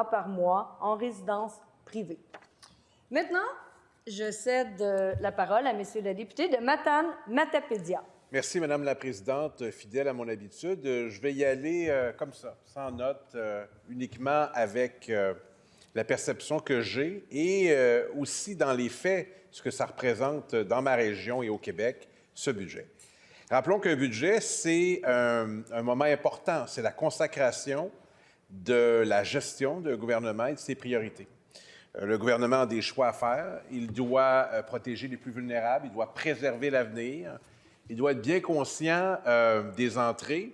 par mois en résidence privée. Maintenant, je cède la parole à M. le député de Matane-Matapédia. Merci, Madame la Présidente. Fidèle à mon habitude, je vais y aller comme ça, sans note, uniquement avec la perception que j'ai et aussi dans les faits, ce que ça représente dans ma région et au Québec, ce budget. Rappelons qu'un budget, c'est un moment important. C'est la consacration de la gestion d'un gouvernement et de ses priorités. Le gouvernement a des choix à faire. Il doit protéger les plus vulnérables, il doit préserver l'avenir, il doit être bien conscient des entrées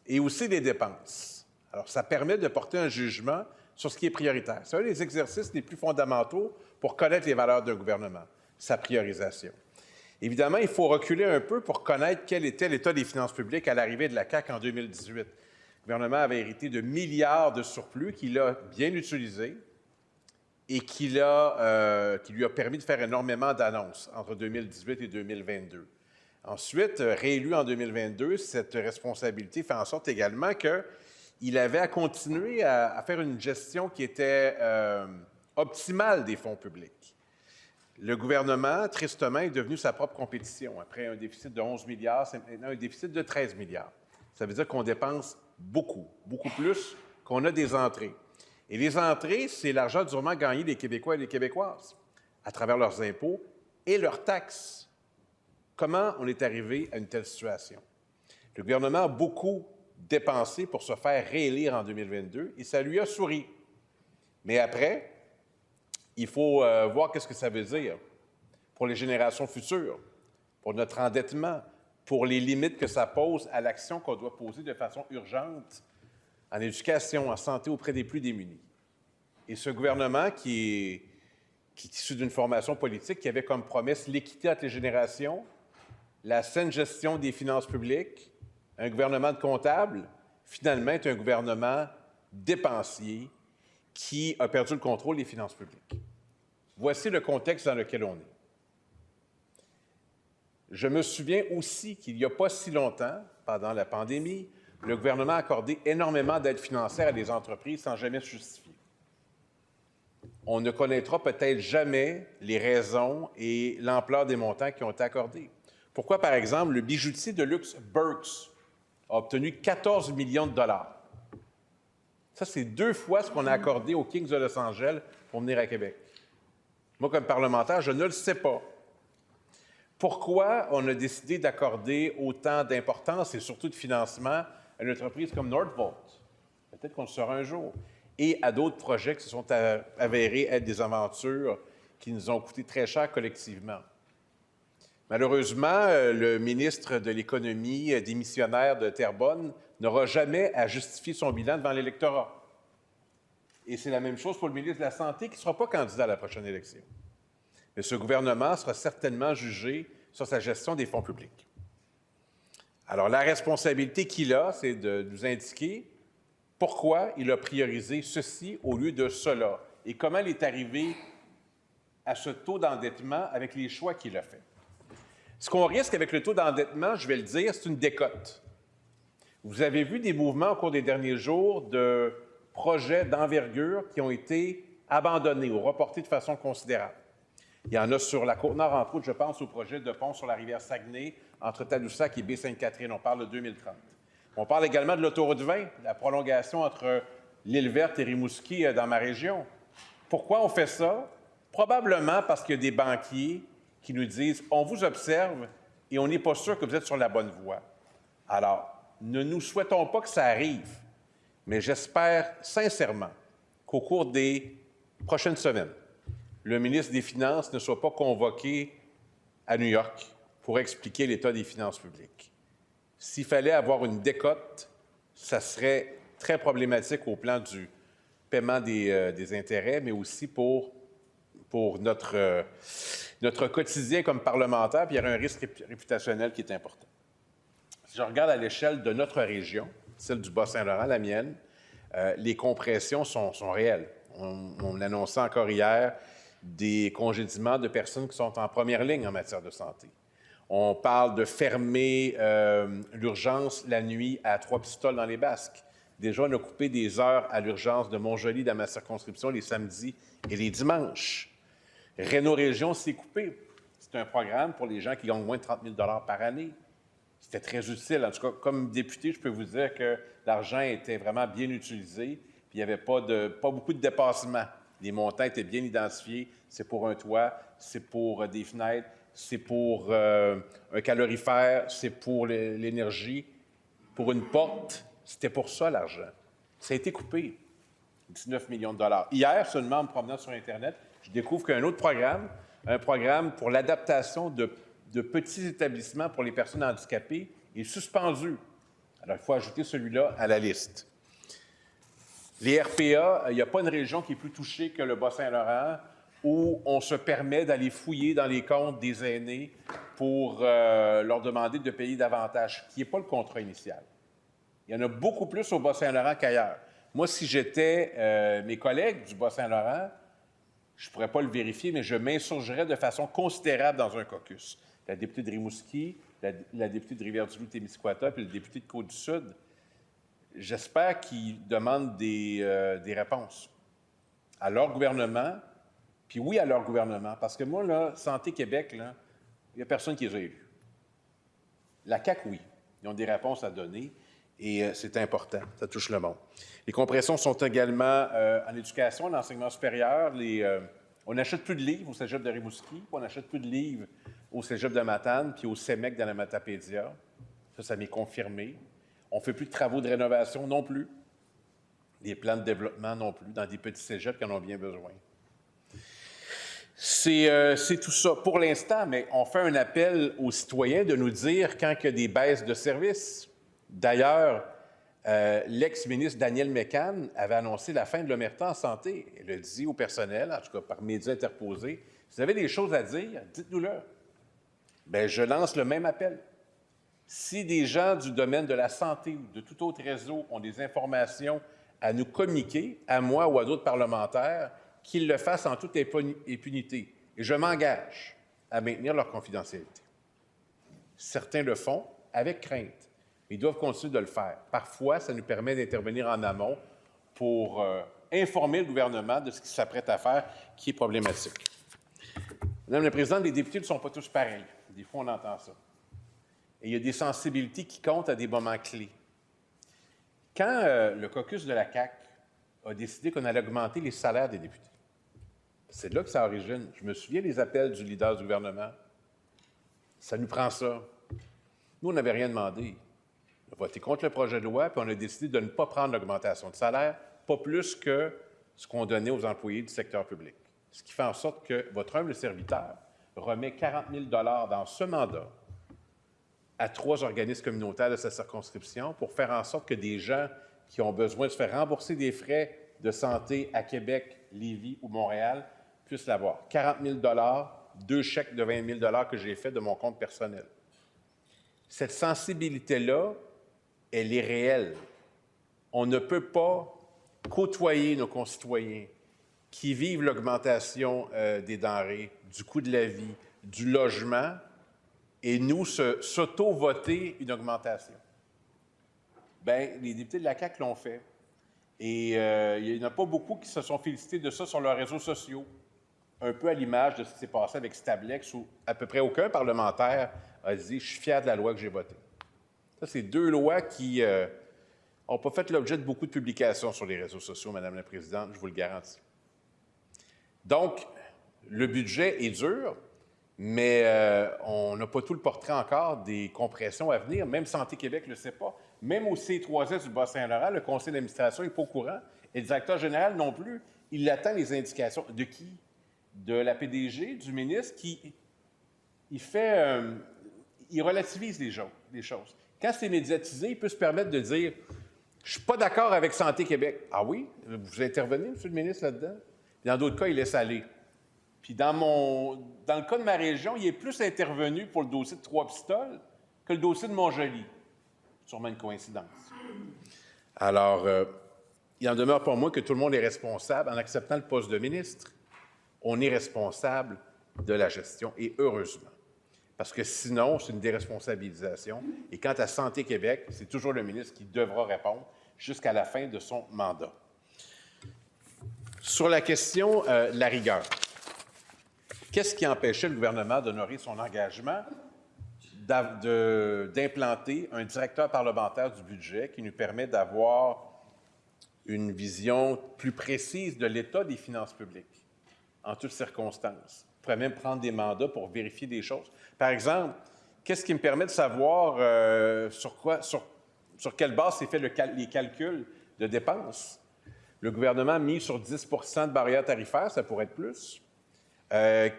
et aussi des dépenses. Alors, ça permet de porter un jugement sur ce qui est prioritaire. C'est un des exercices les plus fondamentaux pour connaître les valeurs d'un gouvernement, sa priorisation. Évidemment, il faut reculer un peu pour connaître quel était l'état des finances publiques à l'arrivée de la CAQ en 2018. Le gouvernement avait hérité de milliards de surplus qu'il a bien utilisés et qui lui a permis de faire énormément d'annonces entre 2018 et 2022. Ensuite, réélu en 2022, cette responsabilité fait en sorte également qu'il avait à continuer à faire une gestion qui était optimale des fonds publics. Le gouvernement, tristement, est devenu sa propre compétition. Après un déficit de 11 milliards, c'est maintenant un déficit de 13 milliards. Ça veut dire qu'on dépense beaucoup, beaucoup plus qu'on a des entrées. Et les entrées, c'est l'argent durement gagné des Québécois et des Québécoises à travers leurs impôts et leurs taxes. Comment on est arrivé à une telle situation? Le gouvernement a beaucoup dépensé pour se faire réélire en 2022 et ça lui a souri. Mais après, il faut voir qu'est-ce que ça veut dire pour les générations futures, pour notre endettement, pour les limites que ça pose à l'action qu'on doit poser de façon urgente en éducation, en santé auprès des plus démunis. Et ce gouvernement qui est issu d'une formation politique qui avait comme promesse l'équité entre les générations, la saine gestion des finances publiques, un gouvernement de comptables, finalement est un gouvernement dépensier qui a perdu le contrôle des finances publiques. Voici le contexte dans lequel on est. Je me souviens aussi qu'il n'y a pas si longtemps, pendant la pandémie, le gouvernement a accordé énormément d'aides financières à des entreprises sans jamais se justifier. On ne connaîtra peut-être jamais les raisons et l'ampleur des montants qui ont été accordés. Pourquoi, par exemple, le bijoutier de luxe Burks a obtenu 14 millions de dollars? Ça, c'est 2 fois ce qu'on a accordé aux Kings de Los Angeles pour venir à Québec. Moi, comme parlementaire, je ne le sais pas. Pourquoi on a décidé d'accorder autant d'importance et surtout de financement à une entreprise comme Northvolt? Peut-être qu'on le saura un jour. Et à d'autres projets qui se sont avérés être des aventures qui nous ont coûté très cher collectivement. Malheureusement, le ministre de l'Économie démissionnaire de Terrebonne n'aura jamais à justifier son bilan devant l'électorat. Et c'est la même chose pour le ministre de la Santé qui ne sera pas candidat à la prochaine élection. Mais ce gouvernement sera certainement jugé sur sa gestion des fonds publics. Alors, la responsabilité qu'il a, c'est de nous indiquer pourquoi il a priorisé ceci au lieu de cela et comment il est arrivé à ce taux d'endettement avec les choix qu'il a faits. Ce qu'on risque avec le taux d'endettement, je vais le dire, c'est une décote. Vous avez vu des mouvements au cours des derniers jours de projets d'envergure qui ont été abandonnés ou reportés de façon considérable. Il y en a sur la Côte-Nord, entre autres, je pense au projet de pont sur la rivière Saguenay, entre Tadoussac et Baie-Sainte-Catherine. On parle de 2030. On parle également de l'autoroute 20, la prolongation entre l'Île-Verte et Rimouski dans ma région. Pourquoi on fait ça? Probablement parce qu'il y a des banquiers qui nous disent « on vous observe et on n'est pas sûr que vous êtes sur la bonne voie ». Alors, ne nous souhaitons pas que ça arrive, mais j'espère sincèrement qu'au cours des prochaines semaines, le ministre des Finances ne soit pas convoqué à New York pour expliquer l'état des finances publiques. S'il fallait avoir une décote, ça serait très problématique au plan du paiement des intérêts, mais aussi pour notre quotidien comme parlementaire, puis il y aurait un risque réputationnel qui est important. Si je regarde à l'échelle de notre région, celle du Bas-Saint-Laurent, la mienne, les compressions sont réelles. On annonçait encore hier des congédiements de personnes qui sont en première ligne en matière de santé. On parle de fermer l'urgence la nuit à Trois-Pistoles dans les Basques. Déjà, on a coupé des heures à l'urgence de Montjoly dans ma circonscription les samedis et les dimanches. Réno-Région s'est coupé. C'est un programme pour les gens qui gagnent moins de 30 000 par année. C'était très utile. En tout cas, comme député, je peux vous dire que l'argent était vraiment bien utilisé, puis il n'y avait pas beaucoup de dépassements. Les montants étaient bien identifiés. C'est pour un toit, c'est pour des fenêtres, c'est pour un calorifère, c'est pour l'énergie, pour une porte. C'était pour ça, l'argent. Ça a été coupé. 19 millions de dollars. Hier, seulement en me promenant sur Internet, je découvre qu'un autre programme, un programme pour l'adaptation de petits établissements pour les personnes handicapées, est suspendu. Alors, il faut ajouter celui-là à la liste. Les RPA, il n'y a pas une région qui est plus touchée que le Bas-Saint-Laurent où on se permet d'aller fouiller dans les comptes des aînés pour leur demander de payer davantage, qui n'est pas le contrat initial. Il y en a beaucoup plus au Bas-Saint-Laurent qu'ailleurs. Moi, si j'étais mes collègues du Bas-Saint-Laurent, je ne pourrais pas le vérifier, mais je m'insurgerais de façon considérable dans un caucus. La députée de Rimouski, la députée de Rivière-du-Loup-Témiscouata, puis le député de Côte-du-Sud. J'espère qu'ils demandent des réponses à leur gouvernement, puis oui, à leur gouvernement, parce que moi, là, Santé Québec, là, il n'y a personne qui les a élus. La CAQ, oui. Ils ont des réponses à donner. Et c'est important, ça touche le monde. Les compressions sont également en éducation, en enseignement supérieur. On n'achète plus de livres au cégep de Rimouski, puis on n'achète plus de livres au cégep de Matane, puis au CEMEC dans la Matapédia. Ça m'est confirmé. On ne fait plus de travaux de rénovation non plus. Des plans de développement non plus, dans des petits cégeps qui en ont bien besoin. C'est tout ça pour l'instant, mais on fait un appel aux citoyens de nous dire quand il y a des baisses de services. D'ailleurs, l'ex-ministre Daniel Mécan avait annoncé la fin de l'omerta en santé. Il a dit au personnel, en tout cas par médias interposés, si vous avez des choses à dire, dites-nous-le. Bien, je lance le même appel. Si des gens du domaine de la santé ou de tout autre réseau ont des informations à nous communiquer, à moi ou à d'autres parlementaires, qu'ils le fassent en toute impunité. Et je m'engage à maintenir leur confidentialité. Certains le font avec crainte. Ils doivent continuer de le faire. Parfois, ça nous permet d'intervenir en amont pour informer le gouvernement de ce qu'il s'apprête à faire, qui est problématique. Madame la Présidente, les députés ne sont pas tous pareils. Des fois, on entend ça. Et il y a des sensibilités qui comptent à des moments clés. Quand le caucus de la CAQ a décidé qu'on allait augmenter les salaires des députés, c'est de là que ça origine. Je me souviens des appels du leader du gouvernement. Ça nous prend ça. Nous, on n'avait rien demandé. On a voté contre le projet de loi, puis on a décidé de ne pas prendre l'augmentation de salaire, pas plus que ce qu'on donnait aux employés du secteur public. Ce qui fait en sorte que votre humble serviteur remet 40 000 dans ce mandat à 3 organismes communautaires de sa circonscription pour faire en sorte que des gens qui ont besoin de se faire rembourser des frais de santé à Québec, Lévis ou Montréal puissent l'avoir. 40 000 2 chèques de 20 000 que j'ai fait de mon compte personnel. Cette sensibilité-là, elle est réelle. On ne peut pas côtoyer nos concitoyens qui vivent l'augmentation des denrées, du coût de la vie, du logement, et nous s'auto-voter une augmentation. Bien, les députés de la CAQ l'ont fait. Et il n'y en a pas beaucoup qui se sont félicités de ça sur leurs réseaux sociaux. Un peu à l'image de ce qui s'est passé avec Stablex, où à peu près aucun parlementaire a dit « Je suis fier de la loi que j'ai votée ». Ça, c'est 2 lois qui n'ont pas fait l'objet de beaucoup de publications sur les réseaux sociaux, Madame la Présidente, je vous le garantis. Donc, le budget est dur, mais on n'a pas tout le portrait encore des compressions à venir. Même Santé Québec ne le sait pas. Même au C3S du Bas-Saint-Laurent, le conseil d'administration n'est pas au courant. Et le directeur général non plus. Il attend les indications. De qui? De la PDG, du ministre, qui il relativise les choses. Quand c'est médiatisé, il peut se permettre de dire « Je ne suis pas d'accord avec Santé Québec ». Ah oui? Vous intervenez, M. le ministre, là-dedans? Dans d'autres cas, il laisse aller. Puis dans le cas de ma région, il est plus intervenu pour le dossier de Trois-Pistoles que le dossier de Montjoly. Sûrement une coïncidence. Alors, il en demeure pour moi que tout le monde est responsable en acceptant le poste de ministre. On est responsable de la gestion, et heureusement. Parce que sinon, c'est une déresponsabilisation. Et quant à Santé Québec, c'est toujours le ministre qui devra répondre. jusqu'à la fin de son mandat. Sur la question de la rigueur, qu'est-ce qui empêchait le gouvernement d'honorer son engagement d'implanter un directeur parlementaire du budget qui nous permet d'avoir une vision plus précise de l'état des finances publiques en toutes circonstances? On pourrait même prendre des mandats pour vérifier des choses. Par exemple, qu'est-ce qui me permet de savoir sur quelle base s'est fait les calculs de dépenses? Le gouvernement a mis sur 10 de barrière tarifaire, ça pourrait être plus.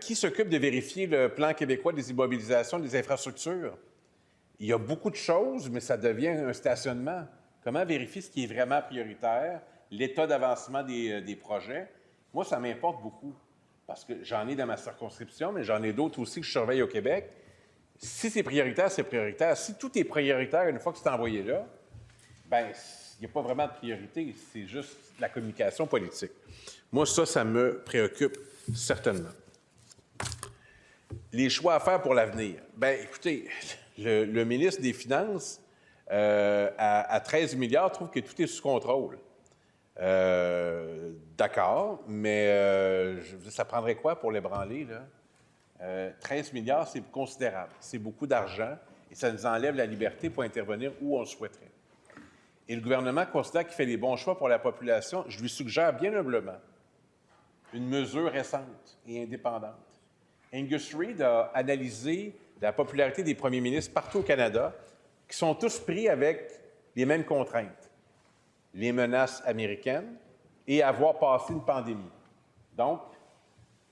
Qui s'occupe de vérifier le plan québécois des immobilisations des infrastructures? Il y a beaucoup de choses, mais ça devient un stationnement. Comment vérifier ce qui est vraiment prioritaire, l'état d'avancement des projets? Moi, ça m'importe beaucoup, parce que j'en ai dans ma circonscription, mais j'en ai d'autres aussi que je surveille au Québec. Si c'est prioritaire, c'est prioritaire. Si tout est prioritaire une fois que c'est envoyé là, bien, il n'y a pas vraiment de priorité, c'est juste la communication politique. Moi, ça me préoccupe certainement. Les choix à faire pour l'avenir. Bien, écoutez, le ministre des Finances, à 13 milliards, trouve que tout est sous contrôle. D'accord, mais ça prendrait quoi pour l'ébranler, là? 13 milliards, c'est considérable. C'est beaucoup d'argent et ça nous enlève la liberté pour intervenir où on le souhaiterait. Et le gouvernement considère qu'il fait les bons choix pour la population. Je lui suggère bien humblement une mesure récente et indépendante. Angus Reid a analysé la popularité des premiers ministres partout au Canada, qui sont tous pris avec les mêmes contraintes, les menaces américaines et avoir passé une pandémie. Donc,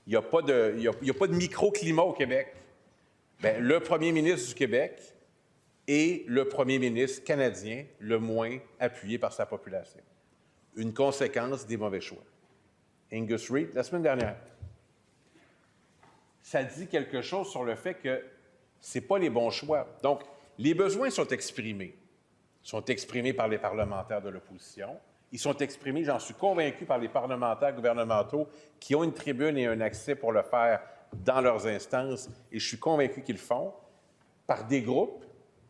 il n'y a pas de microclimat au Québec. Bien, le premier ministre du Québec est le premier ministre canadien le moins appuyé par sa population. Une conséquence des mauvais choix. Angus Reid, la semaine dernière, ça dit quelque chose sur le fait que ce n'est pas les bons choix. Donc, les besoins sont exprimés par les parlementaires de l'opposition. Ils sont exprimés, j'en suis convaincu, par les parlementaires gouvernementaux qui ont une tribune et un accès pour le faire dans leurs instances, et je suis convaincu qu'ils le font, par des groupes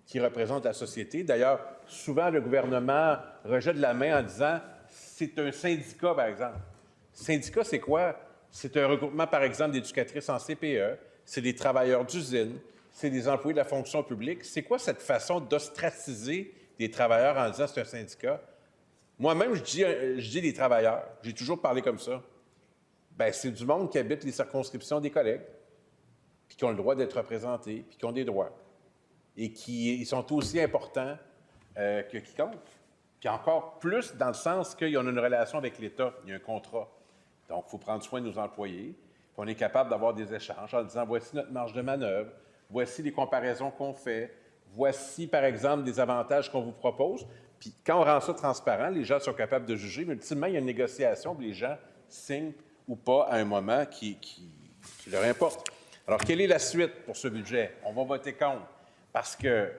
qui représentent la société. D'ailleurs, souvent, le gouvernement rejette la main en disant « c'est un syndicat, par exemple ». Syndicat, c'est quoi? C'est un regroupement, par exemple, d'éducatrices en CPE, c'est des travailleurs d'usine, c'est des employés de la fonction publique. C'est quoi cette façon d'ostraciser des travailleurs en disant « c'est un syndicat ». Moi-même, je dis les travailleurs. J'ai toujours parlé comme ça. Bien, c'est du monde qui habite les circonscriptions des collègues, puis qui ont le droit d'être représentés, puis qui ont des droits, et qui sont aussi importants que quiconque. Puis encore plus dans le sens qu'il y a une relation avec l'État, il y a un contrat. Donc, il faut prendre soin de nos employés, puis on est capable d'avoir des échanges en disant « voici notre marge de manœuvre, voici les comparaisons qu'on fait, voici, par exemple, des avantages qu'on vous propose ». Puis quand on rend ça transparent, les gens sont capables de juger, mais ultimement, il y a une négociation, puis les gens signent ou pas à un moment qui leur importe. Alors, quelle est la suite pour ce budget? On va voter contre parce que